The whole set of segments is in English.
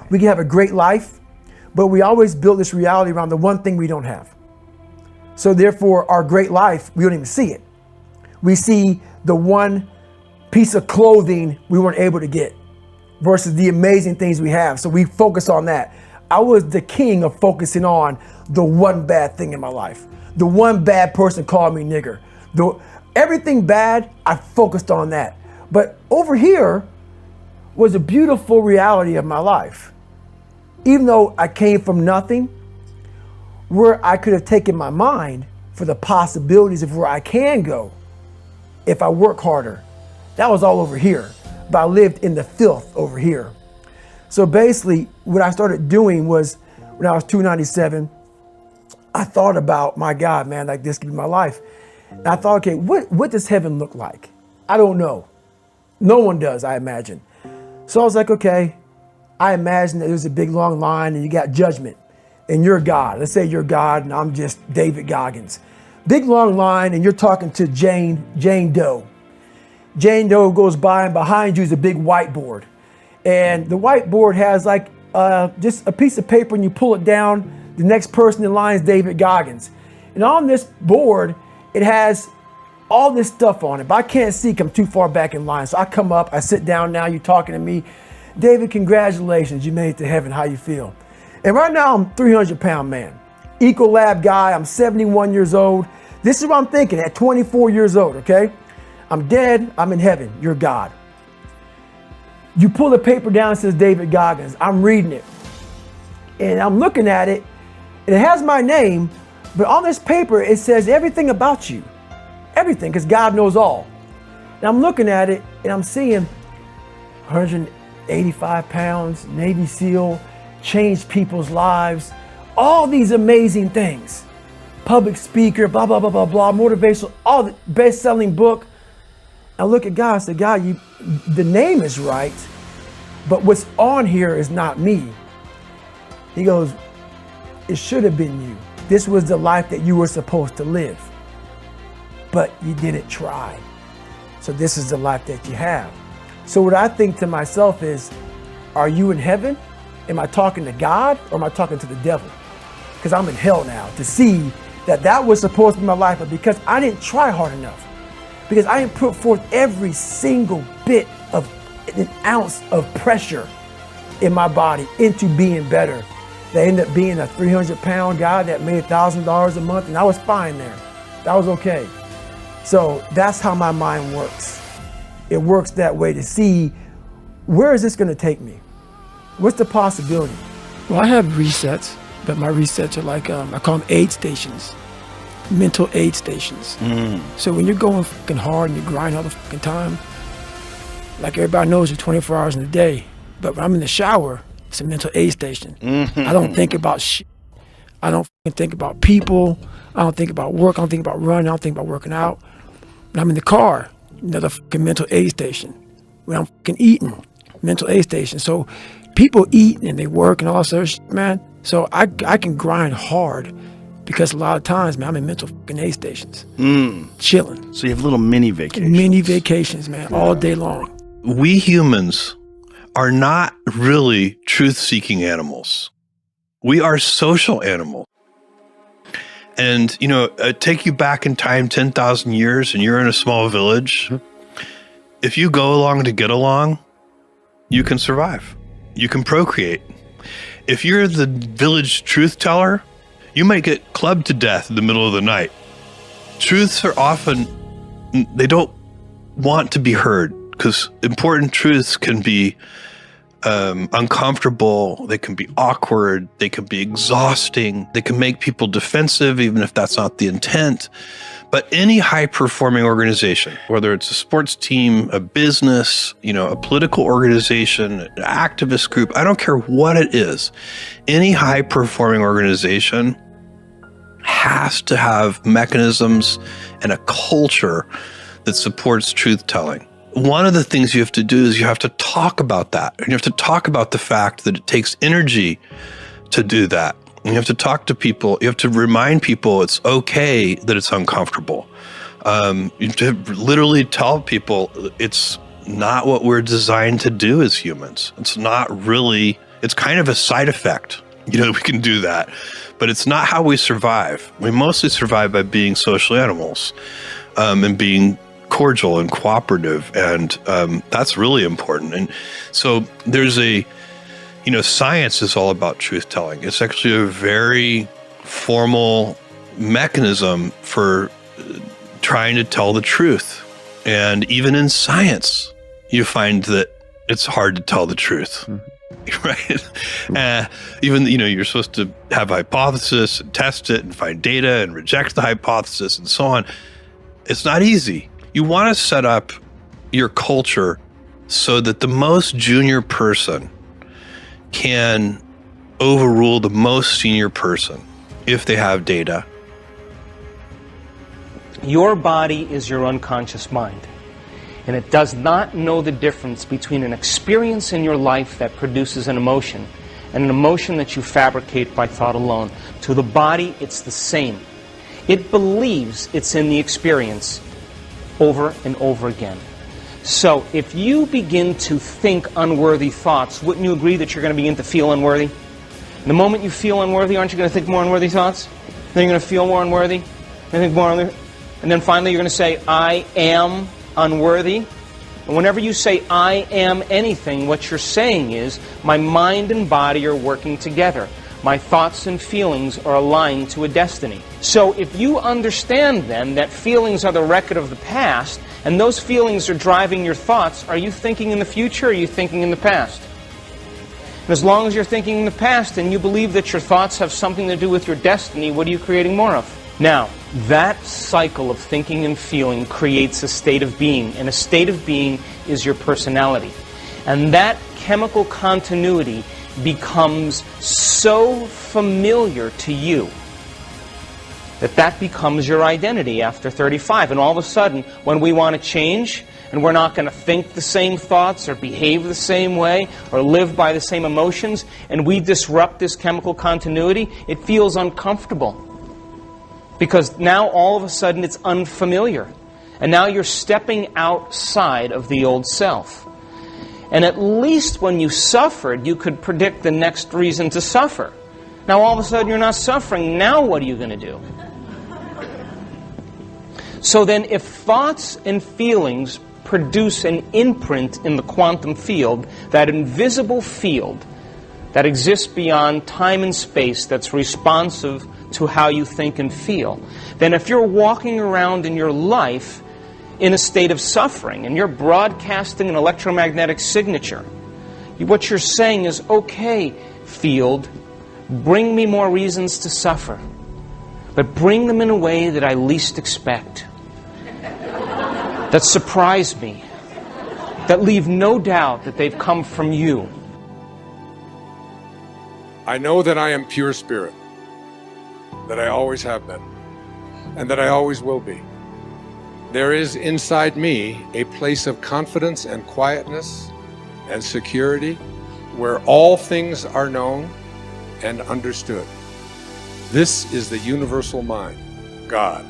we can have a great life, but we always build this reality around the one thing we don't have. So therefore, our great life, we don't even see it. We see the one piece of clothing we weren't able to get versus the amazing things we have. So we focus on that. I was the king of focusing on the one bad thing in my life. The one bad person called me nigger. Everything bad, I focused on that. But over here was a beautiful reality of my life. Even though I came from nothing, where I could have taken my mind for the possibilities of where I can go if I work harder. That was all over here, but I lived in the filth over here. So basically, what I started doing was, when I was 297, I thought about, my God, man, like this could be my life. And I thought, okay, what does heaven look like? I don't know. No one does, I imagine. So I was like, okay, I imagine that there's a big long line and you got judgment and you're God. Let's say you're God and I'm just David Goggins. Big long line and you're talking to Jane Doe. Jane Doe goes by and behind you is a big whiteboard. And the whiteboard has like just a piece of paper and you pull it down. The next person in line is David Goggins. And on this board, it has all this stuff on it, but I can't see because I'm too far back in line. So I come up, I sit down now, you're talking to me. David, congratulations, you made it to heaven, how you feel? And right now I'm a 300-pound man, Ecolab guy, I'm 71 years old. This is what I'm thinking at 24 years old, okay? I'm dead, I'm in heaven, you're God. You pull the paper down, it says David Goggins. I'm reading it. And I'm looking at it, and it has my name, but on this paper, it says everything about you. Everything, because God knows all. And I'm looking at it, and I'm seeing 185 pounds, Navy SEAL, changed people's lives, all these amazing things. Public speaker, blah, blah, blah, blah, blah, motivational, all the best-selling book. I look at God and say, God, the name is right, but what's on here is not me. He goes, it should have been you. This was the life that you were supposed to live, but you didn't try. So this is the life that you have. So what I think to myself is, are you in heaven? Am I talking to God or am I talking to the devil? Because I'm in hell now to see that was supposed to be my life, but because I didn't try hard enough, because I didn't put forth every single bit of an ounce of pressure in my body into being better, they ended up being a 300-pound guy that made $1,000 a month, and I was fine there. That was okay. So that's how my mind works. It works that way to see, where is this gonna take me? What's the possibility? Well, I have resets, but my resets are like, I call them aid stations, mental aid stations. So when you're going fucking hard and you grind all the fucking time, like everybody knows you're 24 hours in a day, but when I'm in the shower, it's a mental aid station. I don't think about shit. I don't think about people. I don't think about work. I don't think about running. I don't think about working out. When I'm in the car, another fucking mental aid station. When I'm fucking eating, mental aid station. So people eat and they work and all that sort of shit, man. So I can grind hard because a lot of times, man, I'm in mental fucking aid stations, chilling. So you have little mini vacations. Mini vacations, man, all day long. We humans are not really truth-seeking animals. We are social animals. And, you know, take you back in time 10,000 years and you're in a small village. If you go along to get along, you can survive. You can procreate. If you're the village truth teller, you might get clubbed to death in the middle of the night. Truths are often, they don't want to be heard because important truths can be uncomfortable, they can be awkward, they can be exhausting, they can make people defensive even if that's not the intent. But any high-performing organization, whether it's a sports team, a business, you know, a political organization, an activist group, I don't care what it is, any high-performing organization has to have mechanisms and a culture that supports truth-telling. One of the things you have to do is you have to talk about that. And you have to talk about the fact that it takes energy to do that. And you have to talk to people. You have to remind people it's okay that it's uncomfortable. You have to literally tell people it's not what we're designed to do as humans. It's It's kind of a side effect. We can do that, but it's not how we survive. We mostly survive by being social animals, and being cordial and cooperative. And that's really important. And so there's science is all about truth telling. It's actually a very formal mechanism for trying to tell the truth. And even in science, you find that it's hard to tell the truth. Right? Even, you're supposed to have a hypothesis and test it and find data and reject the hypothesis and so on. It's not easy. You want to set up your culture so that the most junior person can overrule the most senior person if they have data. Your body is your unconscious mind, and it does not know the difference between an experience in your life that produces an emotion and an emotion that you fabricate by thought alone. To the body, it's the same. It believes it's in the experience over and over again. So if you begin to think unworthy thoughts, wouldn't you agree that you're going to begin to feel unworthy? The moment you feel unworthy, aren't you going to think more unworthy thoughts? Then you're going to feel more unworthy. And then finally you're going to say, I am unworthy. And whenever you say, I am anything, what you're saying is, my mind and body are working together. My thoughts and feelings are aligned to a destiny. So if you understand then that feelings are the record of the past, and those feelings are driving your thoughts, are you thinking in the future or are you thinking in the past? And as long as you're thinking in the past and you believe that your thoughts have something to do with your destiny, what are you creating more of? Now, that cycle of thinking and feeling creates a state of being, and a state of being is your personality. And that chemical continuity becomes so familiar to you that becomes your identity after 35. And all of a sudden, when we want to change, and we're not going to think the same thoughts or behave the same way or live by the same emotions, and we disrupt this chemical continuity, it feels uncomfortable. Because now all of a sudden it's unfamiliar. And now you're stepping outside of the old self. And at least when you suffered, you could predict the next reason to suffer. Now all of a sudden you're not suffering. Now what are you going to do? So then if thoughts and feelings produce an imprint in the quantum field, that invisible field that exists beyond time and space, that's responsive to how you think and feel, then if you're walking around in your life in a state of suffering and you're broadcasting an electromagnetic signature, what you're saying is, okay, field, bring me more reasons to suffer, but bring them in a way that I least expect, that surprise me, that leave no doubt that they've come from you. I know that I am pure spirit, that I always have been, and that I always will be. There is inside me a place of confidence and quietness and security where all things are known and understood. This is the universal mind, God,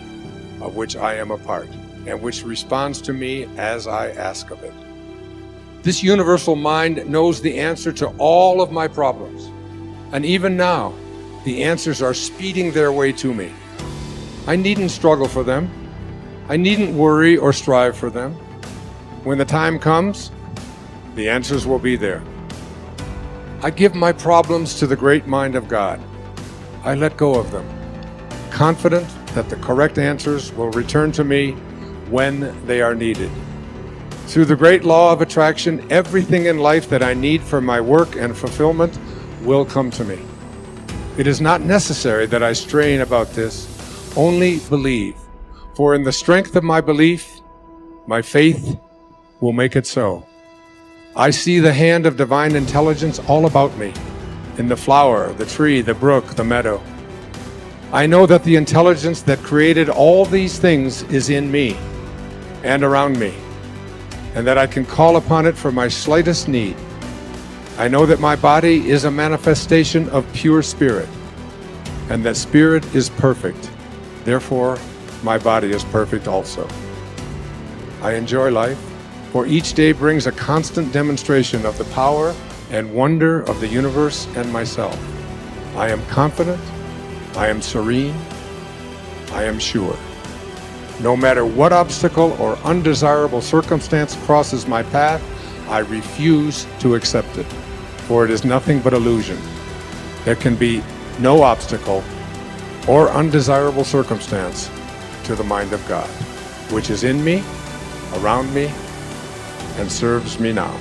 of which I am a part, and which responds to me as I ask of it. This universal mind knows the answer to all of my problems, and even now, the answers are speeding their way to me. I needn't struggle for them. I needn't worry or strive for them. When the time comes, the answers will be there. I give my problems to the great mind of God. I let go of them, confident that the correct answers will return to me when they are needed. Through the great law of attraction, everything in life that I need for my work and fulfillment will come to me. It is not necessary that I strain about this, only believe. For in the strength of my belief, my faith will make it so. I see the hand of divine intelligence all about me, in the flower, the tree, the brook, the meadow. I know that the intelligence that created all these things is in me and around me, and that I can call upon it for my slightest need. I know that my body is a manifestation of pure spirit, and that spirit is perfect. Therefore, my body is perfect also. I enjoy life, for each day brings a constant demonstration of the power and wonder of the universe and myself. I am confident, I am serene, I am sure. No matter what obstacle or undesirable circumstance crosses my path, I refuse to accept it, for it is nothing but illusion. There can be no obstacle or undesirable circumstance to the mind of God, which is in me, around me, and serves me now.